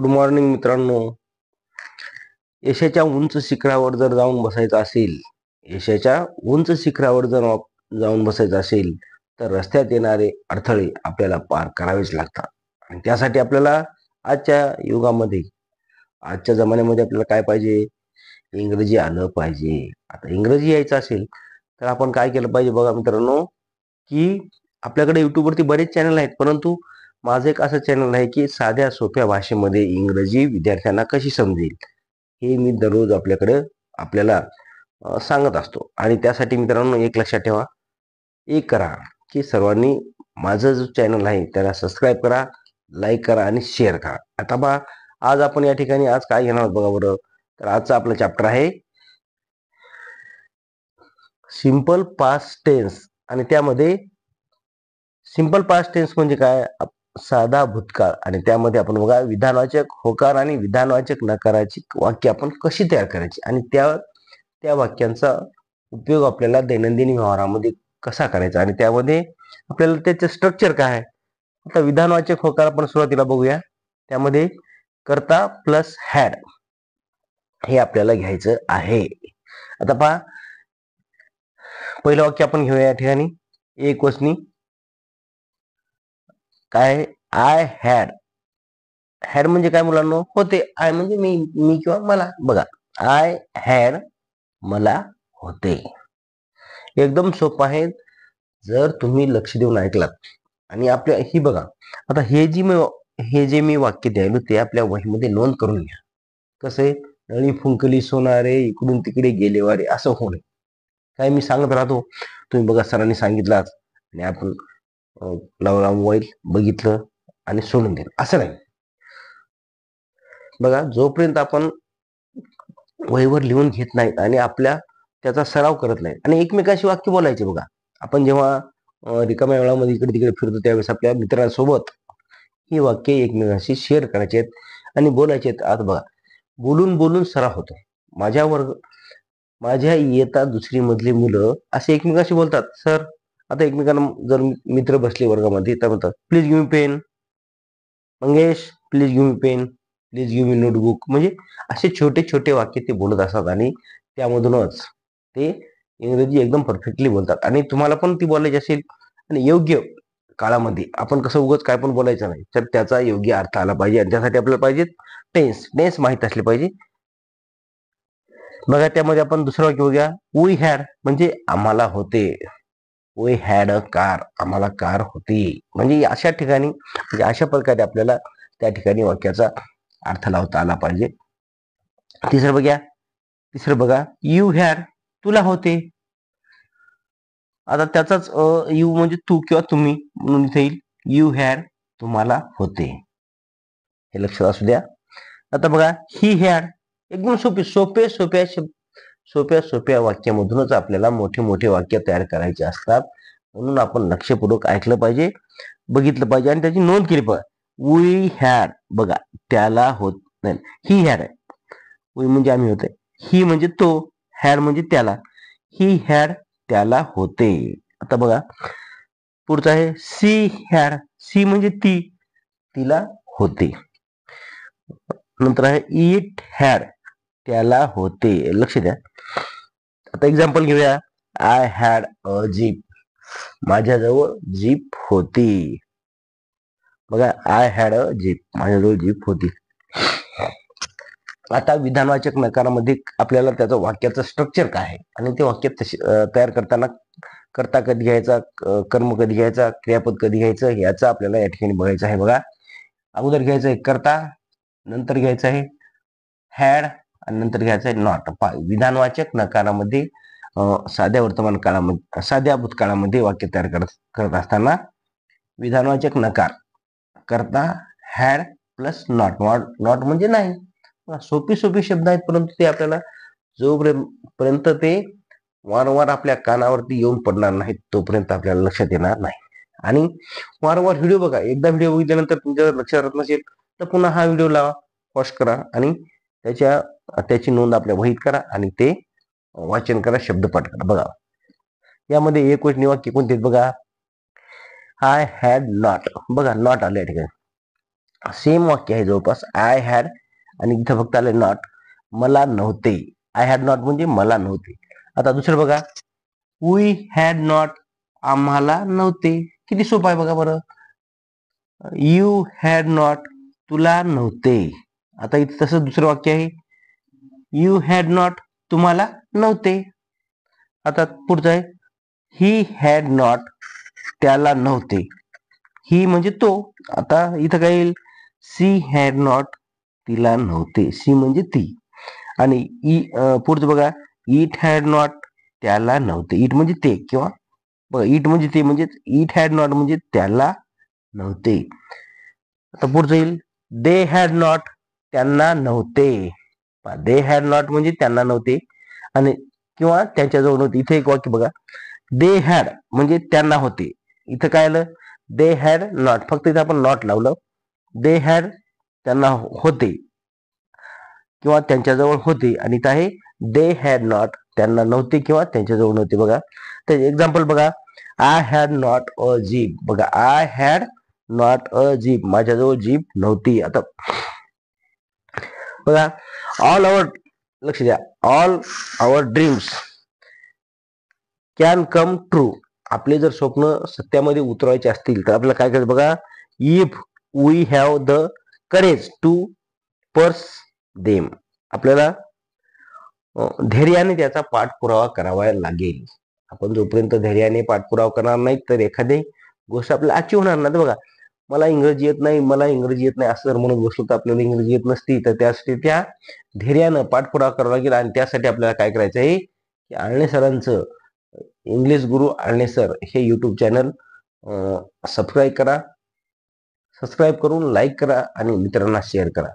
Morning मित्रांनो. यशाच्या उंच शिखरावर जर जाऊन बसायचं असेल, यशाच्या उंच शिखरावर जर जाऊन बसायचं असेल तर रस्त्यात येणारे अडथळे आपल्याला पार करावेच लागतात. आणि त्यासाठी आपल्याला आजच्या युगामध्ये, आजच्या जमान्यामध्ये आपल्याला काय पाहिजे? इंग्रजी आलं पाहिजे. आता इंग्रजी यायचं असेल तर आपण काय केलं पाहिजे बघा मित्रांनो, की आपल्याकडे युट्यूबवरती बरेच चॅनल आहेत, परंतु माझं एक असं चॅनल आहे की साध्या सोप्या भाषेमध्ये इंग्रजी विद्यार्थ्यांना कशी समजेल हे मी दररोज आपल्याला सांगत असतो. आणि त्यासाठी मित्रांनो एक लक्षात ठेवा, एक करा की सर्वांनी माझं जो चॅनल आहे त्याला सबस्क्राईब करा, लाईक करा आणि शेअर करा. आता बघा, आज आपण या ठिकाणी आज काय घेणार आहोत बघा बरं. तर आजचा आपला चॅप्टर आहे सिंपल पास्ट टेन्स. आणि त्यामध्ये सिंपल पास्ट टेन्स म्हणजे काय? साधा भूतकाळ. आणि त्यामध्ये आपण बघा विधानवाचक होकार आणि विधानवाचक नकाराची वाक्य आपण कशी तयार करायची आणि त्या वाक्यांचा उपयोग आपल्याला दैनंदिन व्यवहारामध्ये कसा करायचा आणि त्यामध्ये आपल्याला त्याचं स्ट्रक्चर काय आहे. आता विधानवाचक होकार आपण सुरुवातीला बघूया. त्यामध्ये कर्ता प्लस हॅड हे आपल्याला घ्यायचं आहे. आता पहा, पहिलं वाक्य आपण घेऊया या ठिकाणी एक वचनी. काय? I had. हॅड म्हणजे काय मुलांनो? होते. आय म्हणजे मी किंवा मला. बघा, आय हॅड मला होते. एकदम सोपं आहे जर तुम्ही लक्ष देऊन ऐकलात. आणि आपल्या ही बघा, आता हे जे मी वाक्य द्यायलो ते आपल्या वहीमध्ये नोंद करून घ्या. कसं आहे? नळी फुंकली सोनारे इकडून तिकडे गेले वारे असं होणे. काय मी सांगत राहतो, तुम्ही बघा सरांनी सांगितलाच आणि आपण लावला मोबाईल, बघितलं आणि सोडून दिलं असं नाही. बघा, जोपर्यंत आपण वहीवर लिहून घेत नाहीत आणि त्याचा सराव करत नाही आणि एकमेकाशी वाक्य बोलायचे. बघा, आपण जेव्हा रिकाम्या वेळामध्ये इकडे तिकडे फिरतो त्यावेळेस आपल्या मित्रांसोबत ही वाक्य एकमेकांशी शेअर करायचे आहेत आणि बोलायचे आहेत. आता बघा, बोलून बोलून सराव होतो. माझ्या इयत्ता दुसरी मधली मुलं असे एकमेकांशी बोलतात. सर, आता एकमेकांना जर मित्र बसले वर्गामध्ये तर म्हणतात please give me pen. Mangesh please give me pen, please give me notebook. म्हणजे असे छोटे छोटे वाक्य ते बोलत असतात आणि त्यामधूनच ते इंग्रजी एकदम परफेक्टली बोलतात. आणि तुम्हाला पण ती बोलायची असेल आणि योग्य काळामध्ये, आपण कसं उगाच काय पण बोलायचं नाही, तर त्याचा योग्य अर्थ आला पाहिजे. आणि त्यासाठी आपल्याला पाहिजे टेन्स माहीत असले पाहिजे. बघा, त्यामध्ये आपण दुसरं वाक्य बघूया. वी हॅड म्हणजे आम्हाला होते. वी हॅड अ कार, आम्हाला कार होती. म्हणजे अशा ठिकाणी, म्हणजे अशा प्रकारे आपल्याला त्या ठिकाणी वाक्याचा अर्थ लावता आला पाहिजे. तिसरं बघा, यू हॅड तुला होते. आता त्याचाच यू म्हणजे तू किंवा तुम्ही म्हणून इथे येईल. यू हॅड तुम्हाला होते. हे लक्षात असू द्या. आता बघा, ही हॅड एकदम सोप्या सोप्या वाक्यामधूनच आपल्याला मोठे मोठे वाक्य तयार करायचे असतात. म्हणून आपण लक्षपूर्वक ऐकलं पाहिजे, बघितलं पाहिजे आणि त्याची नोंद केली पाहिजे. वी हॅड, बघा, त्याला होत नाही. ही हॅड आहे. वी म्हणजे आम्ही होते, ही म्हणजे तो, हॅड म्हणजे त्याला. ही हॅड त्याला होते. आता बघा, पुढचं आहे सी हॅड. सी म्हणजे ती, तिला होते. नंतर आहे इट हॅड त्याला होते. लक्ष द्या. आता एक्झाम्पल घेऊया. आय हॅड अ जीप, माझ्याजवळ जीप होती. बघा, आय हॅड अ जीप, माझ्याजवळ जीप होती. आता विधानवाचक नकारामध्ये आपल्याला त्याचं वाक्याचं स्ट्रक्चर काय आहे आणि ते वाक्य तयार करताना कर्ता कधी घ्यायचा, कर्म कधी घ्यायचा, क्रियापद कधी घ्यायचं याचा आपल्याला या ठिकाणी बघायचं आहे. बघा, अगोदर घ्यायचं आहे कर्ता, नंतर घ्यायचं आहे हॅड आणि नंतर घ्यायचं आहे नॉट. विधानवाचक नकारामध्ये साध्या वर्तमान काळामध्ये, साध्या भूतकाळामध्ये वाक्य तयार करत असताना विधानवाचक नकार कर्ता हॅड प्लस नॉट. नॉट म्हणजे नाही. सोपी शब्द आहेत, परंतु ते आपल्याला जोपर्यंत ते वारंवार आपल्या कानावरती येऊन पडणार नाहीत तोपर्यंत आपल्याला लक्षात येणार नाही. आणि वारंवार व्हिडिओ बघा. एकदा व्हिडिओ बघितल्यानंतर तुमच्या लक्षात राहत नसेल तर पुन्हा हा व्हिडिओ लावा, पॉज करा आणि त्याची नोंद आपल्या वहीत करा आणि ते वाचन करा, शब्दपाठ करा. बघा, यामध्ये एकवचनी वाक्य कोणते बघा. I had not. बघा, नॉट आले या ठिकाणी. सेम वाक्य आहे जवळपास. आय हॅड आणि इथं फक्त आले नॉट, मला नव्हते. आय हॅड नॉट म्हणजे मला नव्हते. आता दुसरं बघा, वी हॅड नॉट, आम्हाला नव्हते. किती सोपं आहे बघा बरं. यू हॅड नॉट, तुला नव्हते. आता इथं तसं दुसरं वाक्य आहे, यू हॅड नॉट, तुम्हाला नव्हते. आता पुढचं आहे, ही हॅड नॉट, त्याला नव्हते. ही म्हणजे तो. आता इथं काय येईल, सी हॅड नॉट, तिला नव्हते. सी म्हणजे ती. आणि पुढचं बघा, इट हॅड नॉट, त्याला नव्हते. इट म्हणजे ते किंवा बघा, इट म्हणजे ते म्हणजे इट हॅड नॉट म्हणजे त्याला नव्हते. आता पुढचं येईल, दे हॅड नॉट, त्यांना नव्हते. दे हॅड नॉट म्हणजे त्यांना नव्हते आणि किंवा त्यांच्याजवळ नव्हते. इथे एक वाक्य बघा, दे हॅड म्हणजे त्यांना होते. इथं काय आलं, दे हॅड नॉट, फक्त इथं आपण नॉट लावलं. दे हॅड त्यांना होते किंवा त्यांच्याजवळ होते आणि इथं आहे दे हॅड नॉट, त्यांना नव्हते किंवा त्यांच्याजवळ नव्हते. बघा तर एक्झाम्पल बघा, I had not a jeep. बघा, I had not a jeep, माझ्याजवळ जीप नव्हती. आता बघा, ऑल आवर, लक्ष द्या, all our dreams can come true. आपले जर स्वप्न सत्यामध्ये उतरवायचे असतील तर आपल्याला काय करायचं बघा, if we have the courage to pursue them. आपल्याला धैर्याने त्याचा पाठपुरावा करावा लागेल. आपण जोपर्यंत धैर्याने पाठपुरावा करणार नाही तर एखादी गोष्ट आपल्याला अचीव होणार नाही. बघा, मला इंग्रजी येत नाही, मला इंग्रजी येत नाही असं जर म्हणून बसलो तर आपल्याला इंग्रजी येत नसती. तर त्यासाठी त्या धैर्यानं पाठपुरावा करावा लागेल आणि त्यासाठी आपल्याला काय करायचं आहे की आळणे सरांचं इंग्लिश गुरु आळणे सर हे युट्यूब चॅनल सबस्क्राईब करा. सबस्क्राईब करून लाईक करा आणि मित्रांना शेअर करा.